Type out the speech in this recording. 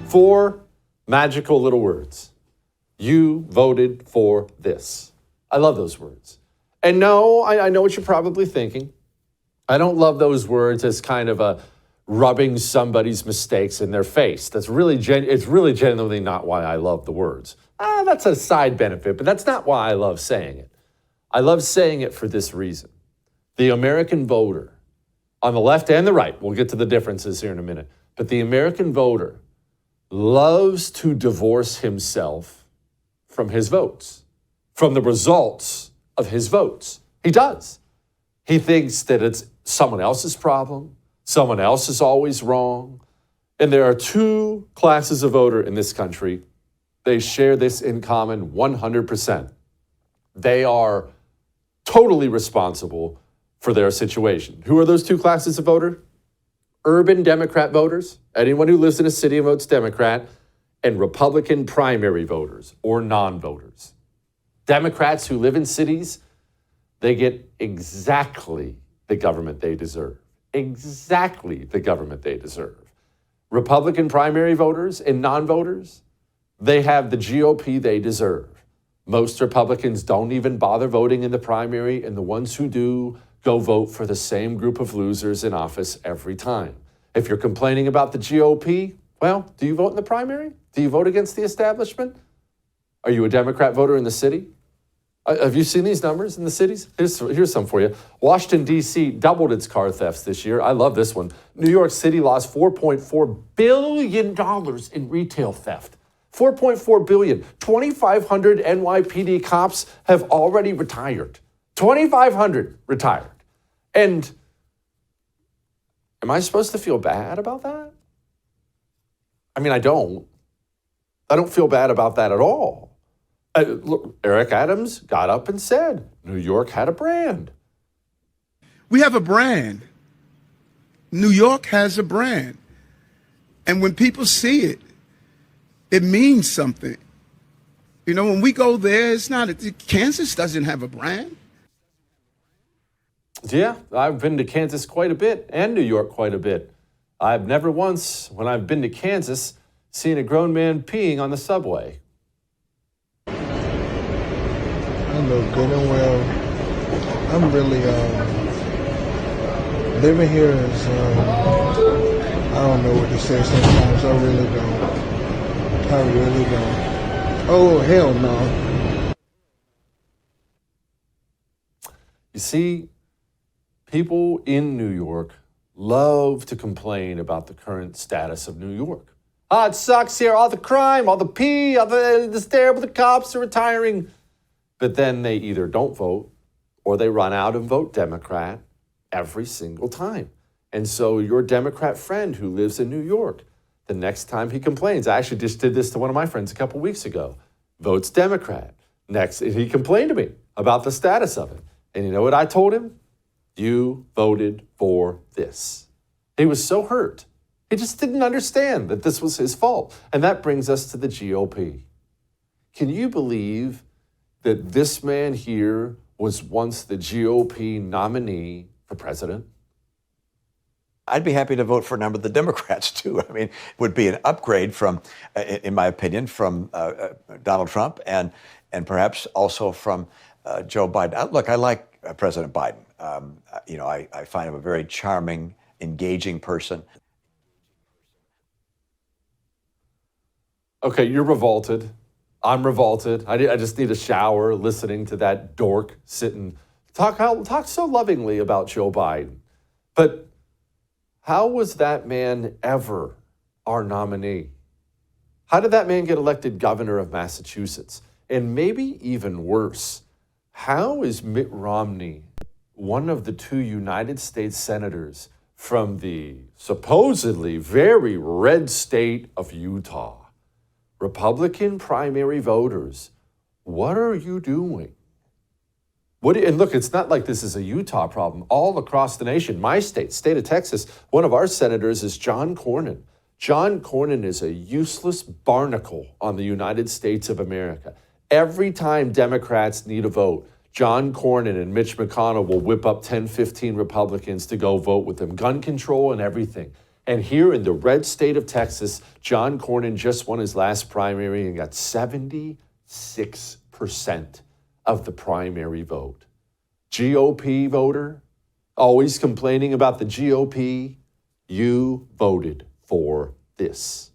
4 magical little words. You voted for this. I love those words. And no, I know what you're probably thinking. I don't love those words as kind of a rubbing somebody's mistakes in their face. It's really genuinely not why I love the words. That's a side benefit, but that's not why I love saying it. I love saying it for this reason. The American voter, on the left and the right, we'll get to the differences here in a minute, but the American voter loves to divorce himself from his votes, from the results of his votes. He does. He thinks that it's someone else's problem. Someone else is always wrong. And there are 2 classes of voter in this country. They share this in common 100%. They are totally responsible for their situation. Who are those 2 classes of voter? Urban Democrat voters, anyone who lives in a city and votes Democrat, and Republican primary voters or non-voters. Democrats who live in cities, they get exactly the government they deserve. Exactly the government they deserve. Republican primary voters and non-voters, they have the GOP they deserve. Most Republicans don't even bother voting in the primary, and the ones who do go vote for the same group of losers in office every time. If you're complaining about the GOP, well, do you vote in the primary? Do you vote against the establishment? Are you a Democrat voter in the city? Have you seen these numbers in the cities? Here's some for you. Washington, D.C. doubled its car thefts this year. I love this one. New York City lost $4.4 billion in retail theft. $4.4 billion. 2,500 NYPD cops have already retired. 2,500 retired. And am I supposed to feel bad about that? I mean, I don't. I don't feel bad about that at all. Look, Eric Adams got up and said, New York had a brand. We have a brand. New York has a brand. And when people see it, it means something. You know, when we go there, it's not, Kansas doesn't have a brand. Yeah, I've been to Kansas quite a bit and New York quite a bit. I've never once, when I've been to Kansas, seen a grown man peeing on the subway. I know good and well. I'm really living here is I don't know what to say sometimes. I really don't. Oh, hell no. You see, people in New York love to complain about the current status of New York. It sucks here, all the crime, all the pee, all it's terrible, the cops are retiring. But then they either don't vote or they run out and vote Democrat every single time. And so your Democrat friend who lives in New York, the next time he complains, I actually just did this to one of my friends a couple weeks ago, votes Democrat. Next, he complained to me about the status of it. And you know what I told him? You voted for this. He was so hurt. He just didn't understand that this was his fault. And that brings us to the GOP. Can you believe that this man here was once the GOP nominee for president? I'd be happy to vote for a number of the Democrats, too. I mean, it would be an upgrade from, in my opinion, from Donald Trump and perhaps also from Joe Biden. Look, I like President Biden. I find him a very charming, engaging person. Okay, you're revolted. I'm revolted. I just need a shower listening to that dork sit and talk so lovingly about Joe Biden. But how was that man ever our nominee? How did that man get elected governor of Massachusetts? And maybe even worse, how is Mitt Romney one of the 2 United States senators from the supposedly very red state of Utah? Republican primary voters, what are you doing? And look, it's not like this is a Utah problem. All across the nation, my state of Texas, one of our senators is John Cornyn. John Cornyn is a useless barnacle on the United States of America. Every time Democrats need a vote, John Cornyn and Mitch McConnell will whip up 10, 15 Republicans to go vote with them. Gun control and everything. And here in the red state of Texas, John Cornyn just won his last primary and got 76% of the primary vote. GOP voter, always complaining about the GOP, you voted for this.